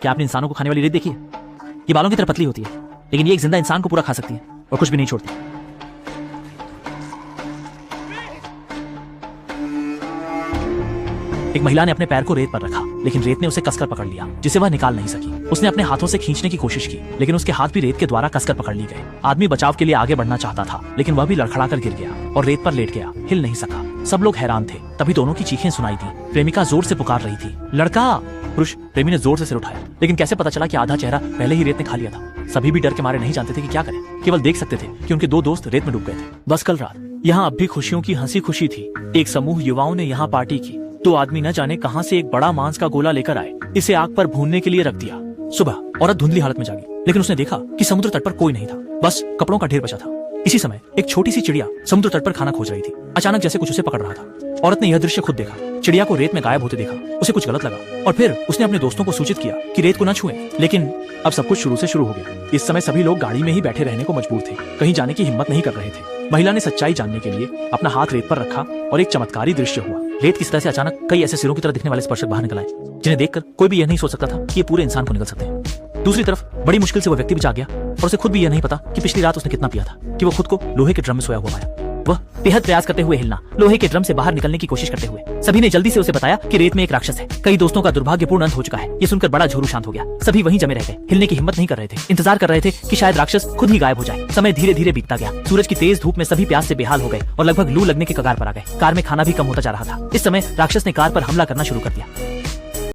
क्या आपने इंसानों को खाने वाली रेत देखी है? ये बालों की तरह पतली होती है, लेकिन ये एक जिंदा इंसान को पूरा खा सकती है और कुछ भी नहीं छोड़ती। एक महिला ने अपने पैर को रेत पर रखा, लेकिन रेत ने उसे कसकर पकड़ लिया, जिसे वह निकाल नहीं सकी। उसने अपने हाथों से खींचने की कोशिश की, लेकिन उसके हाथ भी रेत के द्वारा कसकर पकड़ ली गए। आदमी बचाव के लिए आगे बढ़ना चाहता था, लेकिन वह भी लड़खड़ाकर गिर गया और रेत पर लेट गया, हिल नहीं सका। सब लोग हैरान थे। तभी दोनों की चीखें सुनाई दी। प्रेमिका जोर से पुकार रही थी, लड़का। पुरुष प्रेमी ने जोर से सिर उठाया, लेकिन कैसे पता चला कि आधा चेहरा पहले ही रेत ने खा लिया था। सभी भी डर के मारे नहीं जानते थे कि क्या करें, केवल देख सकते थे कि उनके दो दोस्त रेत में डूब गए थे। बस कल रात यहाँ अब भी खुशियों की हंसी खुशी थी। एक समूह युवाओं ने यहाँ पार्टी की। दो आदमी न जाने कहां से एक बड़ा मांस का गोला लेकर आए। इसे आग पर भूनने के लिए रख दिया। सुबह औरत धुंधली हालत में जागी, लेकिन उसने देखा कि समुद्र तट पर कोई नहीं था, बस कपड़ों का ढेर बचा था। इसी समय एक छोटी सी चिड़िया समुद्र तट पर खाना खोज रही थी। अचानक जैसे कुछ उसे पकड़ रहा था। औरत ने यह दृश्य खुद देखा। चिड़िया को रेत में गायब होते देखा। उसे कुछ गलत लगा और फिर उसने अपने दोस्तों को सूचित किया कि रेत को न छुएं। लेकिन अब सब कुछ शुरू से शुरू हो गया। इस समय सभी लोग गाड़ी में ही बैठे रहने को मजबूर थे, कहीं जाने की हिम्मत नहीं कर रहे थे। महिला ने सच्चाई जानने के लिए अपना हाथ रेत पर रखा और एक चमत्कारी दृश्य हुआ। रेत की सतह से अचानक कई ऐसे सिरों की तरह दिखने वाले स्पर्शक बाहर निकल आए, जिन्हें देखकर कोई भी यह नहीं सोच सकता था कि ये पूरे इंसान को निकल सकते हैं। दूसरी तरफ बड़ी मुश्किल से वो व्यक्ति भी जाग गया और उसे खुद भी यह नहीं पता कि पिछली रात उसने कितना पिया था कि वो खुद को लोहे के ड्रम में सोया हुआ पाया। वह बेहद प्रयास करते हुए हिलना, लोहे के ड्रम से बाहर निकलने की कोशिश करते हुए। सभी ने जल्दी से उसे बताया कि रेत में एक राक्षस है। कई दोस्तों का दुर्भाग्यपूर्ण अंत हो चुका है। ये सुनकर बड़ा झोरू शांत हो गया। सभी वहीं जमे रह गए, हिलने की हिम्मत नहीं कर रहे थे। इंतजार कर रहे थे कि शायद राक्षस खुद ही गायब हो जाए। समय धीरे धीरे बीतता गया। सूरज की तेज धूप में सभी प्यास से बेहाल हो गए और लगभग लू लगने के कगार पर आ गए। कार में खाना भी कम होता जा रहा था। इस समय राक्षस ने कार पर हमला करना शुरू कर दिया।